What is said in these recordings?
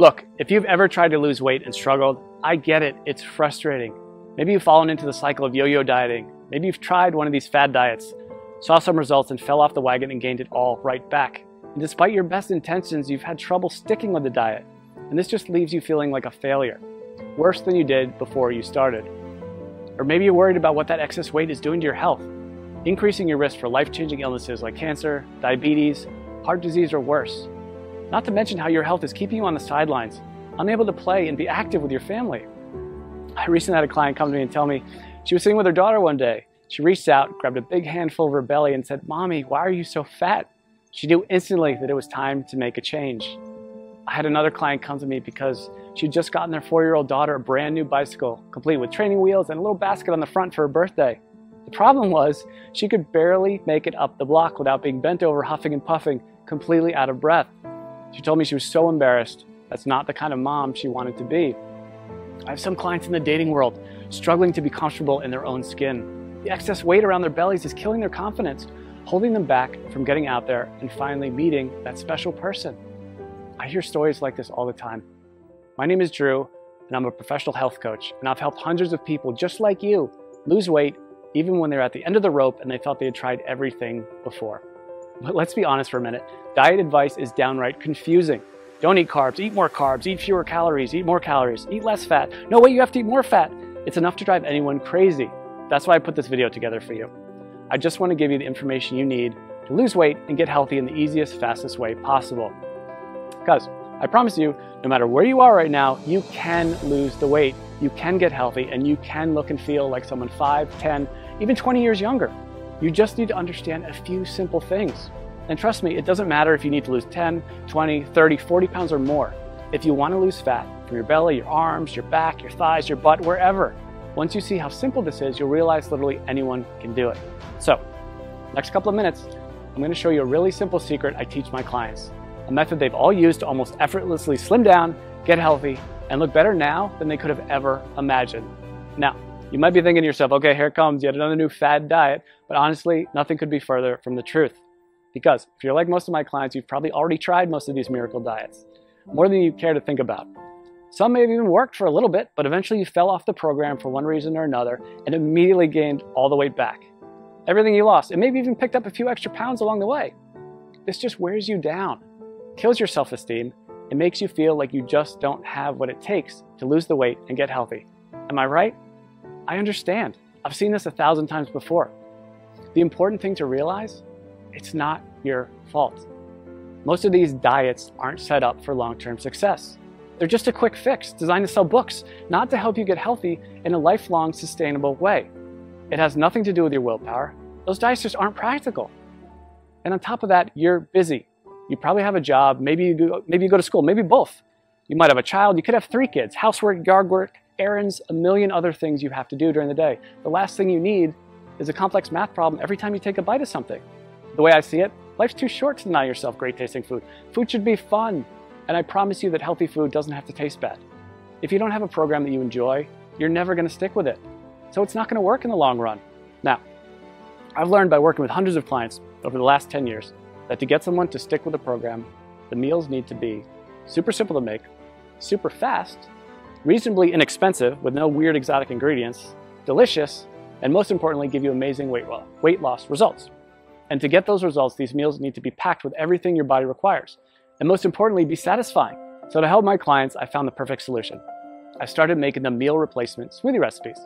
Look, if you've ever tried to lose weight and struggled, I get it, it's frustrating. Maybe you've fallen into the cycle of yo-yo dieting. Maybe you've tried one of these fad diets, saw some results and fell off the wagon and gained it all right back. And despite your best intentions, you've had trouble sticking with the diet. And this just leaves you feeling like a failure, worse than you did before you started. Or maybe you're worried about what that excess weight is doing to your health, increasing your risk for life-changing illnesses like cancer, diabetes, heart disease, or worse. Not to mention how your health is keeping you on the sidelines, unable to play and be active with your family. I recently had a client come to me and tell me she was sitting with her daughter one day. She reached out, grabbed a big handful of her belly and said, "Mommy, why are you so fat?" She knew instantly that it was time to make a change. I had another client come to me because she'd just gotten their 4-year-old daughter a brand new bicycle, complete with training wheels and a little basket on the front for her birthday. The problem was she could barely make it up the block without being bent over, huffing and puffing, completely out of breath. She told me she was so embarrassed. That's not the kind of mom she wanted to be. I have some clients in the dating world struggling to be comfortable in their own skin. The excess weight around their bellies is killing their confidence, holding them back from getting out there and finally meeting that special person. I hear stories like this all the time. My name is Drew, and I'm a professional health coach, and I've helped hundreds of people just like you lose weight even when they're at the end of the rope and they thought they had tried everything before. But let's be honest for a minute. Diet advice is downright confusing. Don't eat carbs, eat more carbs, eat fewer calories, eat more calories, eat less fat. No, wait, you have to eat more fat. It's enough to drive anyone crazy. That's why I put this video together for you. I just want to give you the information you need to lose weight and get healthy in the easiest, fastest way possible. Because I promise you, no matter where you are right now, you can lose the weight, you can get healthy, and you can look and feel like someone 5, 10, even 20 years younger. You just need to understand a few simple things. And trust me, it doesn't matter if you need to lose 10, 20, 30, 40 pounds or more. If you want to lose fat from your belly, your arms, your back, your thighs, your butt, wherever, once you see how simple this is, you'll realize literally anyone can do it. So, next couple of minutes, I'm going to show you a really simple secret I teach my clients. A method they've all used to almost effortlessly slim down, get healthy, and look better now than they could have ever imagined. Now, you might be thinking to yourself, okay, here comes yet another new fad diet, but honestly, nothing could be further from the truth. Because if you're like most of my clients, you've probably already tried most of these miracle diets, more than you care to think about. Some may have even worked for a little bit, but eventually you fell off the program for one reason or another and immediately gained all the weight back. Everything you lost, and maybe even picked up a few extra pounds along the way. This just wears you down, kills your self-esteem, and makes you feel like you just don't have what it takes to lose the weight and get healthy. Am I right? I understand. I've seen this 1,000 times before. The important thing to realize, it's not your fault. Most of these diets aren't set up for long-term success. They're just a quick fix designed to sell books, not to help you get healthy in a lifelong, sustainable way. It has nothing to do with your willpower. Those diets just aren't practical. And on top of that, you're busy. You probably have a job, maybe you go to school, maybe both. You might have a child, you could have 3 kids, housework, yard work, errands, a million other things you have to do during the day. The last thing you need is a complex math problem every time you take a bite of something. The way I see it, life's too short to deny yourself great tasting food. Food should be fun, and I promise you that healthy food doesn't have to taste bad. If you don't have a program that you enjoy, you're never going to stick with it. So it's not going to work in the long run. Now, I've learned by working with hundreds of clients over the last 10 years that to get someone to stick with a program, the meals need to be super simple to make, super fast, reasonably inexpensive with no weird exotic ingredients, delicious, and most importantly, give you amazing weight loss results. And to get those results, these meals need to be packed with everything your body requires. And most importantly, be satisfying. So to help my clients, I found the perfect solution. I started making them meal replacement smoothie recipes.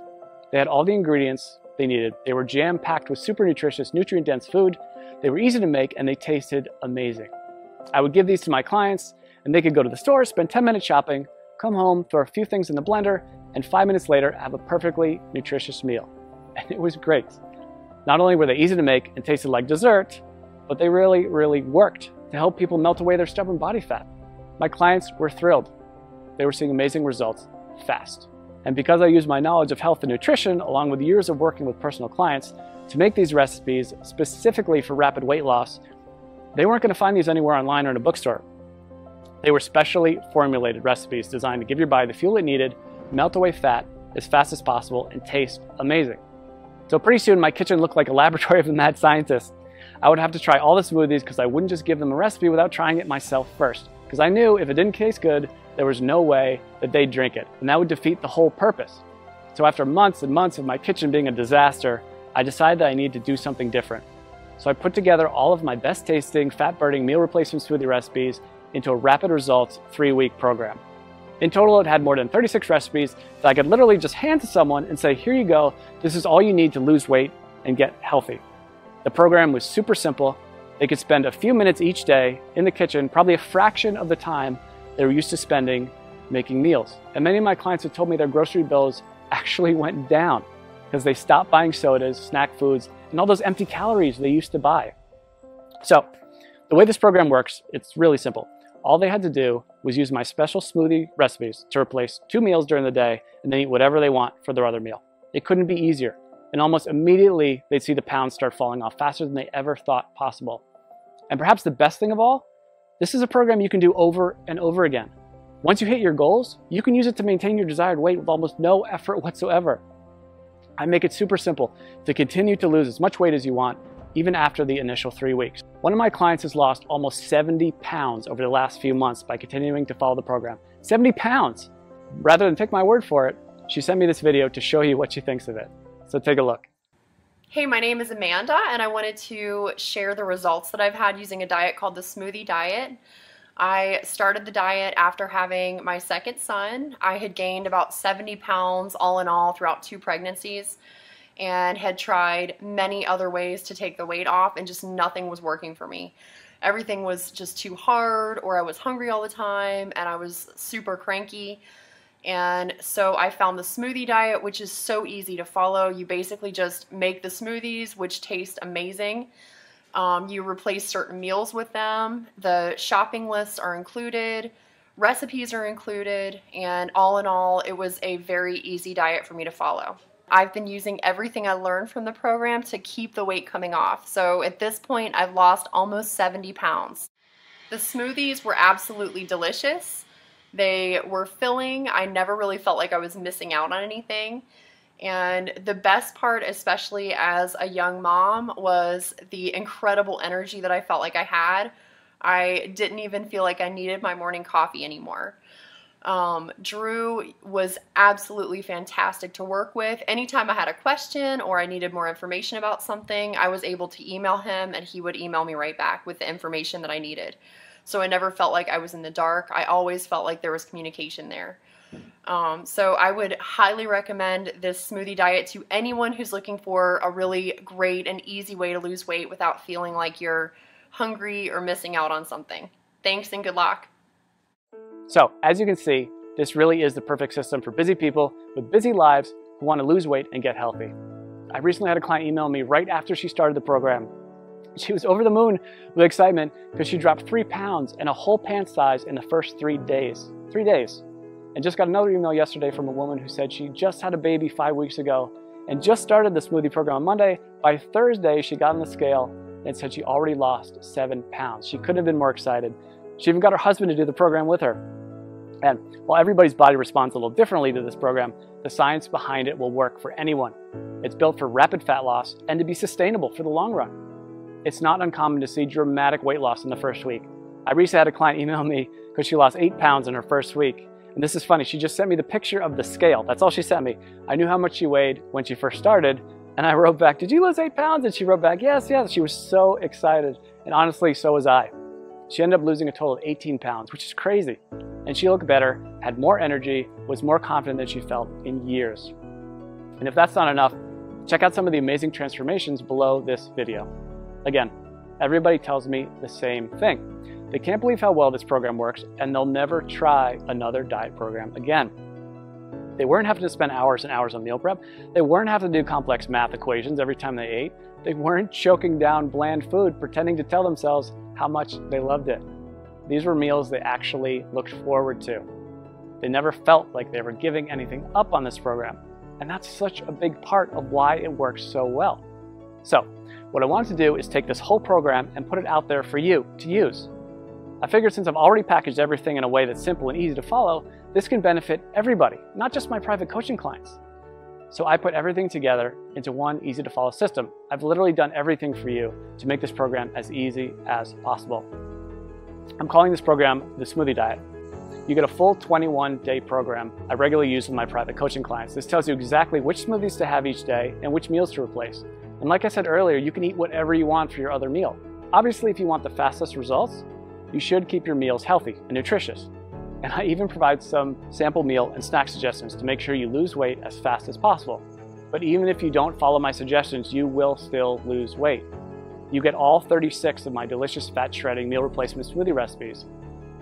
They had all the ingredients they needed. They were jam-packed with super nutritious, nutrient-dense food. They were easy to make, and they tasted amazing. I would give these to my clients, and they could go to the store, spend 10 minutes shopping, come home, throw a few things in the blender, and 5 minutes later, have a perfectly nutritious meal. And it was great. Not only were they easy to make and tasted like dessert, but they really, really worked to help people melt away their stubborn body fat. My clients were thrilled. They were seeing amazing results fast. And because I use my knowledge of health and nutrition, along with years of working with personal clients, to make these recipes specifically for rapid weight loss, they weren't going to find these anywhere online or in a bookstore. They were specially formulated recipes designed to give your body the fuel it needed, melt away fat as fast as possible, and taste amazing. So pretty soon my kitchen looked like a laboratory of a mad scientist. I would have to try all the smoothies because I wouldn't just give them a recipe without trying it myself first. because I knew if it didn't taste good, there was no way that they'd drink it, and that would defeat the whole purpose. So after months and months of my kitchen being a disaster, I decided that I needed to do something different. So I put together all of my best tasting, fat-burning meal replacement smoothie recipes into a rapid results 3-week program. In total, it had more than 36 recipes that I could literally just hand to someone and say, here you go, this is all you need to lose weight and get healthy. The program was super simple. They could spend a few minutes each day in the kitchen, probably a fraction of the time they were used to spending making meals. And many of my clients have told me their grocery bills actually went down because they stopped buying sodas, snack foods, and all those empty calories they used to buy. So the way this program works, it's really simple. All they had to do was use my special smoothie recipes to replace 2 meals during the day and then eat whatever they want for their other meal. It couldn't be easier. And almost immediately, they'd see the pounds start falling off faster than they ever thought possible. And perhaps the best thing of all, this is a program you can do over and over again. Once you hit your goals, you can use it to maintain your desired weight with almost no effort whatsoever. I make it super simple to continue to lose as much weight as you want, even after the initial 3 weeks. One of my clients has lost almost 70 pounds over the last few months by continuing to follow the program. 70 pounds! Rather than take my word for it, she sent me this video to show you what she thinks of it. So take a look. Hey, my name is Amanda, and I wanted to share the results that I've had using a diet called the Smoothie Diet. I started the diet after having my second son. I had gained about 70 pounds all in all throughout 2 pregnancies and had tried many other ways to take the weight off, and just nothing was working for me. Everything was just too hard, or I was hungry all the time, and I was super cranky. And so I found the smoothie diet, which is so easy to follow. You basically just make the smoothies, which taste amazing. You replace certain meals with them. The shopping lists are included. Recipes are included. And all in all, it was a very easy diet for me to follow. I've been using everything I learned from the program to keep the weight coming off. So at this point, I've lost almost 70 pounds. The smoothies were absolutely delicious. They were filling. I never really felt like I was missing out on anything. And the best part, especially as a young mom, was the incredible energy that I felt like I had. I didn't even feel like I needed my morning coffee anymore. Drew was absolutely fantastic to work with. Anytime I had a question or I needed more information about something, I was able to email him and he would email me right back with the information that I needed. So I never felt like I was in the dark. I always felt like there was communication there. So I would highly recommend this smoothie diet to anyone who's looking for a really great and easy way to lose weight without feeling like you're hungry or missing out on something. Thanks and good luck. So as you can see, this really is the perfect system for busy people with busy lives who want to lose weight and get healthy. I recently had a client email me right after she started the program. She was over the moon with excitement because she dropped 3 pounds and a whole pant size in the first 3 days. 3 days. And just got another email yesterday from a woman who said she just had a baby 5 weeks ago and just started the smoothie program on Monday. By Thursday, she got on the scale and said she already lost 7 pounds. She couldn't have been more excited. She even got her husband to do the program with her. And while everybody's body responds a little differently to this program, the science behind it will work for anyone. It's built for rapid fat loss and to be sustainable for the long run. It's not uncommon to see dramatic weight loss in the first week. I recently had a client email me because she lost 8 pounds in her first week. And this is funny, she just sent me the picture of the scale. That's all she sent me. I knew how much she weighed when she first started, and I wrote back, did you lose 8 pounds? And she wrote back, yes, yes. She was so excited. And honestly, so was I. She ended up losing a total of 18 pounds, which is crazy. And she looked better, had more energy, was more confident than she felt in years. And if that's not enough, check out some of the amazing transformations below this video. Again, everybody tells me the same thing. They can't believe how well this program works, and they'll never try another diet program again. They weren't having to spend hours and hours on meal prep. They weren't having to do complex math equations every time they ate. They weren't choking down bland food, pretending to tell themselves how much they loved it. These were meals they actually looked forward to. They never felt like they were giving anything up on this program. And that's such a big part of why it works so well. So, what I wanted to do is take this whole program and put it out there for you to use. I figured since I've already packaged everything in a way that's simple and easy to follow, this can benefit everybody, not just my private coaching clients. So I put everything together into one easy to follow system. I've literally done everything for you to make this program as easy as possible. I'm calling this program the Smoothie Diet. You get a full 21-day program I regularly use with my private coaching clients. This tells you exactly which smoothies to have each day and which meals to replace. And like I said earlier, you can eat whatever you want for your other meal. Obviously, if you want the fastest results, you should keep your meals healthy and nutritious. And I even provide some sample meal and snack suggestions to make sure you lose weight as fast as possible. But even if you don't follow my suggestions, you will still lose weight. You get all 36 of my delicious fat shredding meal replacement smoothie recipes,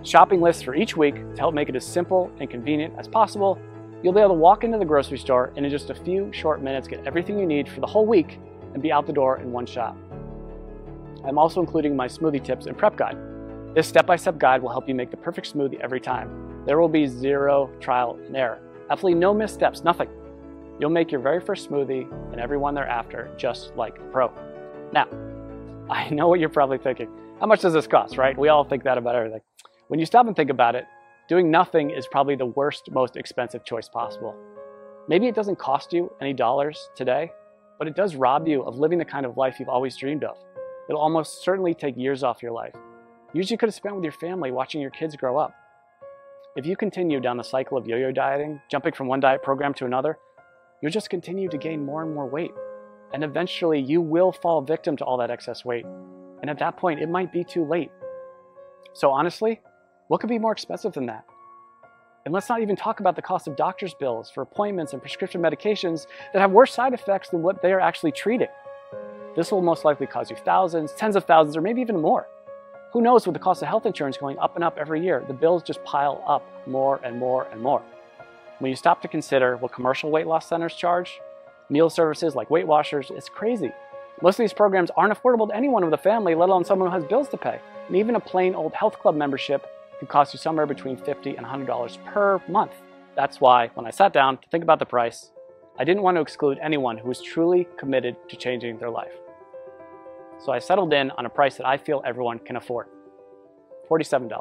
shopping lists for each week to help make it as simple and convenient as possible. You'll be able to walk into the grocery store and in just a few short minutes get everything you need for the whole week and be out the door in one shot. I'm also including my smoothie tips and prep guide. This step-by-step guide will help you make the perfect smoothie every time. There will be zero trial and error. Absolutely no missteps, nothing. You'll make your very first smoothie and every one thereafter just like a pro. Now, I know what you're probably thinking. How much does this cost, right? We all think that about everything. When you stop and think about it, doing nothing is probably the worst, most expensive choice possible. Maybe it doesn't cost you any dollars today, but it does rob you of living the kind of life you've always dreamed of. It'll almost certainly take years off your life. Years you could have spent with your family watching your kids grow up. If you continue down the cycle of yo-yo dieting, jumping from one diet program to another, you'll just continue to gain more and more weight. And eventually you will fall victim to all that excess weight. And at that point, it might be too late. So honestly, what could be more expensive than that? And let's not even talk about the cost of doctor's bills for appointments and prescription medications that have worse side effects than what they are actually treating. This will most likely cost you thousands, tens of thousands, or maybe even more. Who knows, with the cost of health insurance going up and up every year, the bills just pile up more and more and more. When you stop to consider what commercial weight loss centers charge, meal services like Weight Watchers, it's crazy. Most of these programs aren't affordable to anyone with a family, let alone someone who has bills to pay. And even a plain old health club membership can cost you somewhere between $50 and $100 per month. That's why, when I sat down to think about the price, I didn't want to exclude anyone who was truly committed to changing their life. So I settled in on a price that I feel everyone can afford. $47.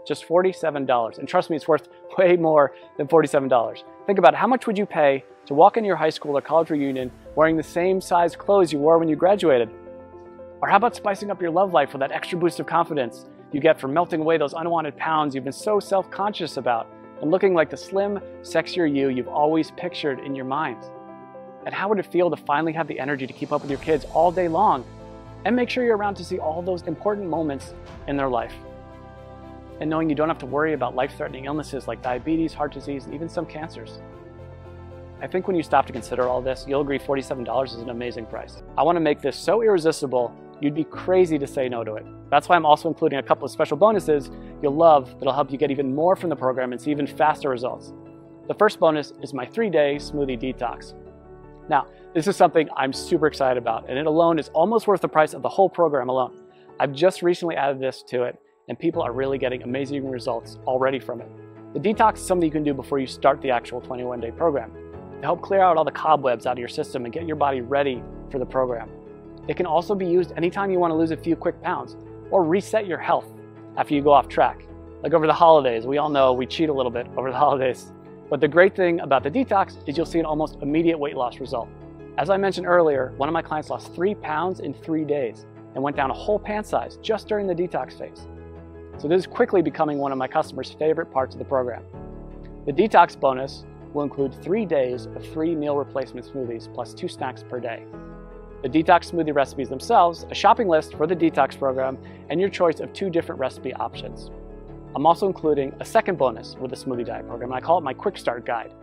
Just $47. And trust me, it's worth way more than $47. Think about it. How much would you pay to walk into your high school or college reunion wearing the same size clothes you wore when you graduated? Or how about spicing up your love life with that extra boost of confidence you get from melting away those unwanted pounds you've been so self-conscious about and looking like the slim, sexier you you've always pictured in your mind? And how would it feel to finally have the energy to keep up with your kids all day long and make sure you're around to see all those important moments in their life? And knowing you don't have to worry about life-threatening illnesses like diabetes, heart disease, and even some cancers. I think when you stop to consider all this, you'll agree $47 is an amazing price. I want to make this so irresistible, you'd be crazy to say no to it. That's why I'm also including a couple of special bonuses you'll love that'll help you get even more from the program and see even faster results. The first bonus is my 3-day smoothie detox. Now, this is something I'm super excited about, and it alone is almost worth the price of the whole program alone. I've just recently added this to it, and people are really getting amazing results already from it. The detox is something you can do before you start the actual 21-day program to help clear out all the cobwebs out of your system and get your body ready for the program. It can also be used anytime you want to lose a few quick pounds or reset your health after you go off track. Like over the holidays, we all know we cheat a little bit over the holidays. But the great thing about the detox is you'll see an almost immediate weight loss result. As I mentioned earlier, one of my clients lost 3 pounds in 3 days and went down a whole pant size just during the detox phase. So this is quickly becoming one of my customers' favorite parts of the program. The detox bonus will include 3 days of free meal replacement smoothies plus 2 snacks per day. The detox smoothie recipes themselves, a shopping list for the detox program, and your choice of 2 different recipe options. I'm also including a second bonus with the Smoothie Diet program, and I call it my Quick Start Guide.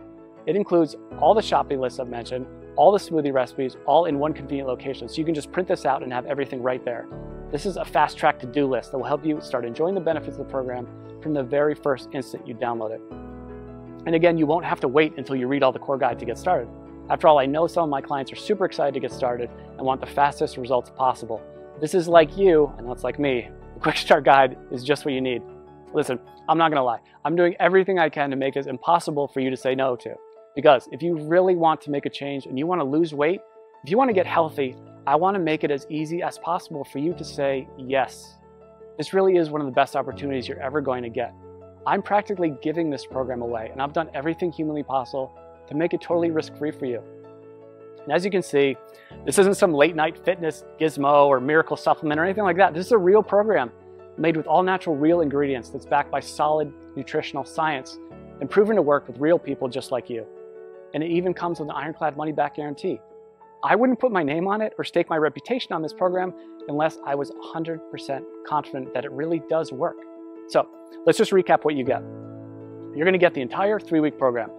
It includes all the shopping lists I've mentioned, all the smoothie recipes, all in one convenient location, so you can just print this out and have everything right there. This is a fast-track to-do list that will help you start enjoying the benefits of the program from the very first instant you download it. And again, you won't have to wait until you read all the core guide to get started. After all, I know some of my clients are super excited to get started and want the fastest results possible. If this is like you, and that's like me, the Quick Start Guide is just what you need. Listen, I'm not gonna lie. I'm doing everything I can to make this impossible for you to say no to. Because if you really want to make a change and you wanna lose weight, if you wanna get healthy, I wanna make it as easy as possible for you to say yes. This really is one of the best opportunities you're ever going to get. I'm practically giving this program away, and I've done everything humanly possible to make it totally risk-free for you. And as you can see, this isn't some late-night fitness gizmo or miracle supplement or anything like that. This is a real program made with all natural real ingredients that's backed by solid nutritional science and proven to work with real people just like you. And it even comes with an ironclad money-back guarantee. I wouldn't put my name on it or stake my reputation on this program unless I was 100% confident that it really does work. So let's just recap what you get. You're going to get the entire 3-week program,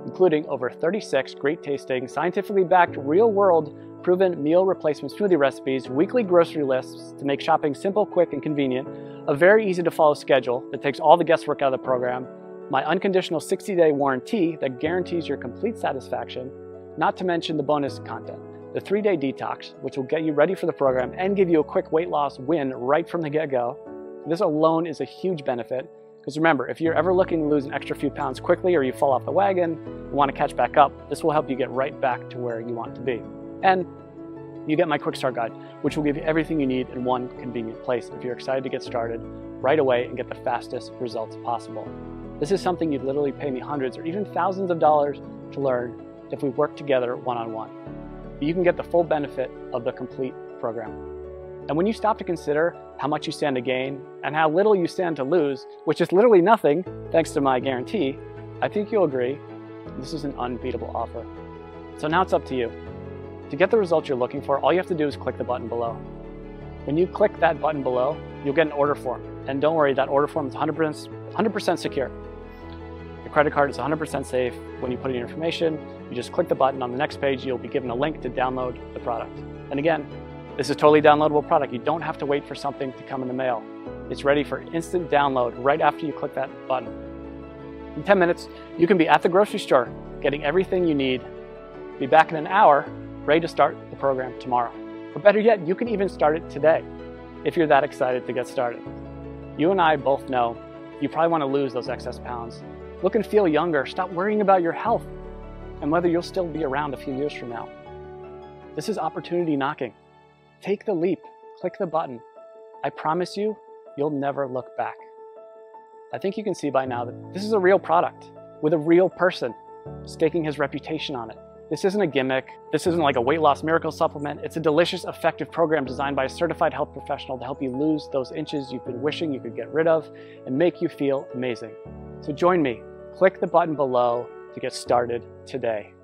including over 36 great tasting, scientifically backed, real-world, proven meal replacement smoothie recipes, weekly grocery lists to make shopping simple, quick, and convenient, a very easy to follow schedule that takes all the guesswork out of the program, my unconditional 60-day warranty that guarantees your complete satisfaction, not to mention the bonus content, the 3-day detox, which will get you ready for the program and give you a quick weight loss win right from the get-go. This alone is a huge benefit, because remember, if you're ever looking to lose an extra few pounds quickly or you fall off the wagon and want to catch back up, this will help you get right back to where you want to be. And you get my quick start guide, which will give you everything you need in one convenient place if you're excited to get started right away and get the fastest results possible. This is something you'd literally pay me hundreds or even thousands of dollars to learn if we work together one-on-one. But you can get the full benefit of the complete program. And when you stop to consider how much you stand to gain and how little you stand to lose, which is literally nothing thanks to my guarantee, I think you'll agree this is an unbeatable offer. So now it's up to you. To get the results you're looking for, all you have to do is click the button below. When you click that button below, you'll get an order form. And don't worry, that order form is 100% secure. Your credit card is 100% safe. When you put in your information, you just click the button. On the next page, you'll be given a link to download the product. And again, this is a totally downloadable product. You don't have to wait for something to come in the mail. It's ready for instant download right after you click that button. In 10 minutes, you can be at the grocery store, getting everything you need. Be back in an hour, ready to start the program tomorrow. Or better yet, you can even start it today, if you're that excited to get started. You and I both know you probably want to lose those excess pounds. Look and feel younger. Stop worrying about your health and whether you'll still be around a few years from now. This is opportunity knocking. Take the leap, click the button. I promise you, you'll never look back. I think you can see by now that this is a real product with a real person staking his reputation on it. This isn't a gimmick. This isn't like a weight loss miracle supplement. It's a delicious, effective program designed by a certified health professional to help you lose those inches you've been wishing you could get rid of and make you feel amazing. So join me. Click the button below to get started today.